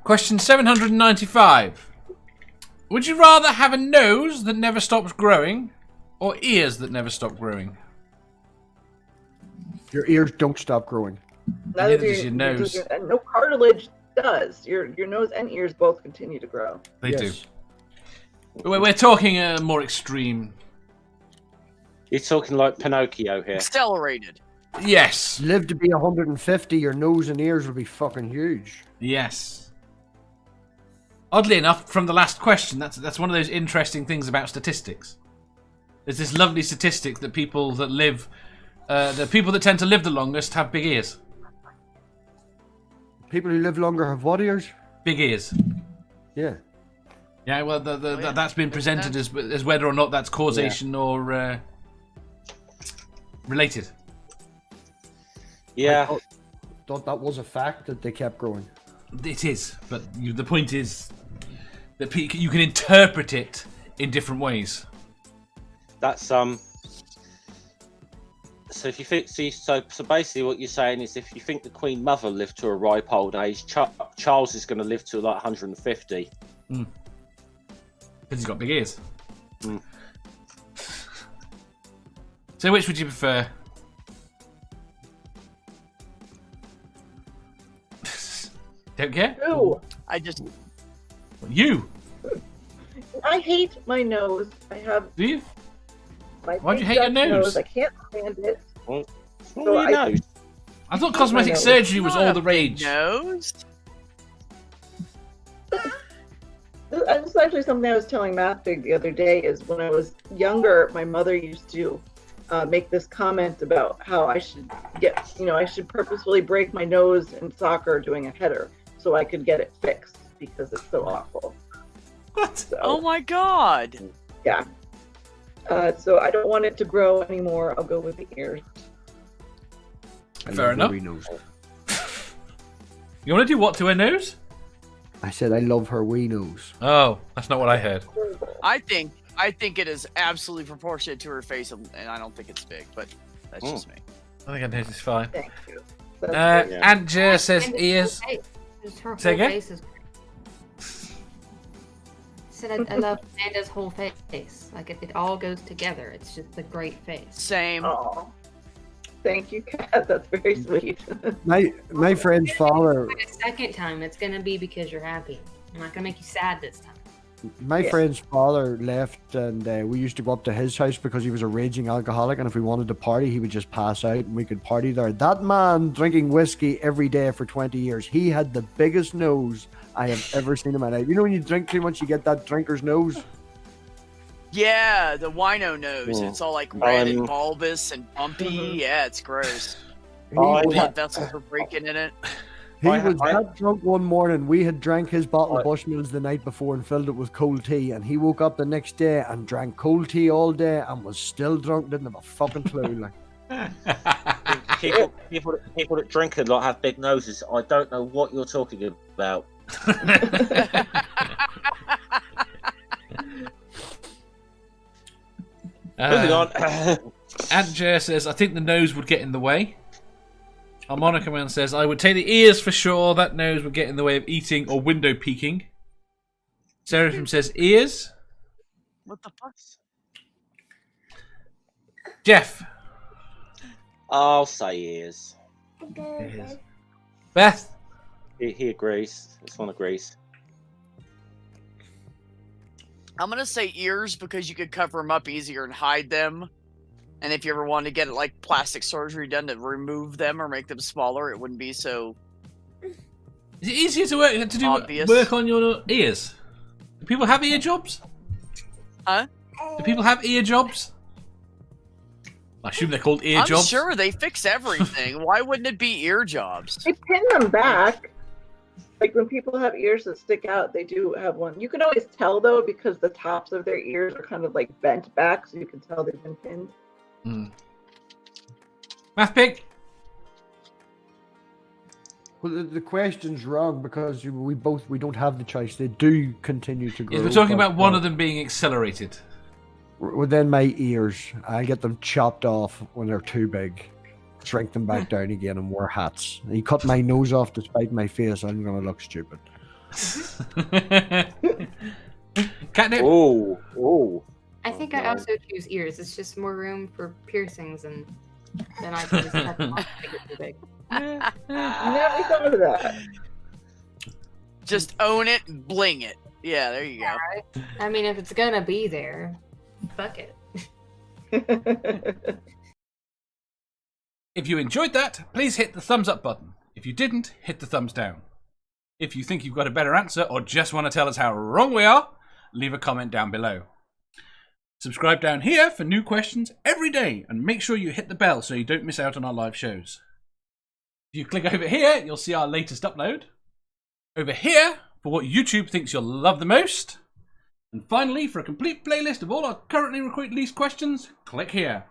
Question 795. Would you rather have a nose that never stops growing or ears that never stop growing? Your ears don't stop growing. Neither does your nose. And no cartilage does. Your nose and ears both continue to grow. They do. We're talking more extreme. You're talking like Pinocchio here. Accelerated. Yes. Live to be 150, your nose and ears will be fucking huge. Yes. Oddly enough, from the last question, that's one of those interesting things about statistics. There's this lovely statistic that people that live, the people that tend to live the longest have big ears. People who live longer have what ears? Big ears. Yeah. Yeah, well, that's been presented as whether or not that's causation or related. Yeah. I thought that was a fact that they kept growing. It is, but the point is that you can interpret it in different ways. That's So if you think, so basically what you're saying is, if you think the Queen Mother lived to a ripe old age, Charles is going to live to like 150. Because he's got big ears. So which would you prefer? Don't care? Who? You! I hate my nose. I have. Do you? Why'd you hate your nose? I can't stand it. Well, So I thought cosmetic surgery was all the rage. Nose? This is actually something I was telling Matthew the other day. Is when I was younger, my mother used to make this comment about how I should I should purposefully break my nose in soccer doing a header so I could get it fixed because it's so awful. What? So, Oh my god! yeah. So I don't want it to grow anymore. I'll go with the ears. Fair enough. Nose. You want to do what to her nose? I said I love her wee nose. Oh, that's not what I heard. I think it is absolutely proportionate to her face, and I don't think it's big, but that's just me. I think I know this fine. Thank you. Aunt Jer says ears. Her Say whole again? face is great. I love Amanda's whole face. Like it all goes together. It's just a great face. Same. Oh, thank you, Kat. That's very sweet. My friend's father. The second time, it's gonna be because you're happy. I'm not gonna make you sad this time. My friend's father left, and we used to go up to his house because he was a raging alcoholic, and if we wanted to party, he would just pass out and we could party there. That man drinking whiskey every day for 20 years, he had the biggest nose I have ever seen in my life. You know when you drink too much, you get that drinker's nose? Yeah, the wino nose. It's all like red and bulbous and bumpy. Yeah, it's gross. Blood vessels were breaking in it. He was that drunk one morning. We had drank his bottle of Bushmills the night before and filled it with cold tea. And he woke up the next day and drank cold tea all day and was still drunk. Didn't have a fucking clue. Like, people that drink a lot have big noses. I don't know what you're talking about. Moving on. Aunt Jer says, I think the nose would get in the way. Harmonica Man says, I would take the ears for sure. That nose would get in the way of eating or window peeking. Seraphim says, ears. What the fuck? Jeff. I'll say ears. Ears. Beth. He agrees. This one agrees. I'm gonna say ears because you could cover them up easier and hide them. And if you ever wanted to get like plastic surgery done to remove them or make them smaller, it wouldn't be so. Is it easier to do obvious. work on your ears? Do people have ear jobs? Huh? Do people have ear jobs? I assume they're called ear I'm jobs. sure they fix everything. Why wouldn't it be ear jobs? They pin them back. Like when people have ears that stick out, they do have one. You can always tell though because the tops of their ears are kind of like bent back, so you can tell they've been pinned. Math Pig. well, the question's wrong because we don't have the choice. They do continue to grow. Yes, we're talking about one of them being accelerated. Within my ears, I get them chopped off when they're too big, shrink them back down again, and wear hats. You cut my nose off to spite my face, I'm gonna look stupid. Catnip. Oh. I think I also choose ears. It's just more room for piercings, and then I can just cut them off and make it too big. Yeah, never thought of that. Just own it and bling it. Yeah, there you go. Right? I mean, if it's gonna be there, fuck it. If you enjoyed that, please hit the thumbs up button. If you didn't, hit the thumbs down. If you think you've got a better answer or just want to tell us how wrong we are, leave a comment down below. Subscribe down here for new questions every day, and make sure you hit the bell so you don't miss out on our live shows. If you click over here, you'll see our latest upload. Over here, for what YouTube thinks you'll love the most. And finally, for a complete playlist of all our currently released questions, click here.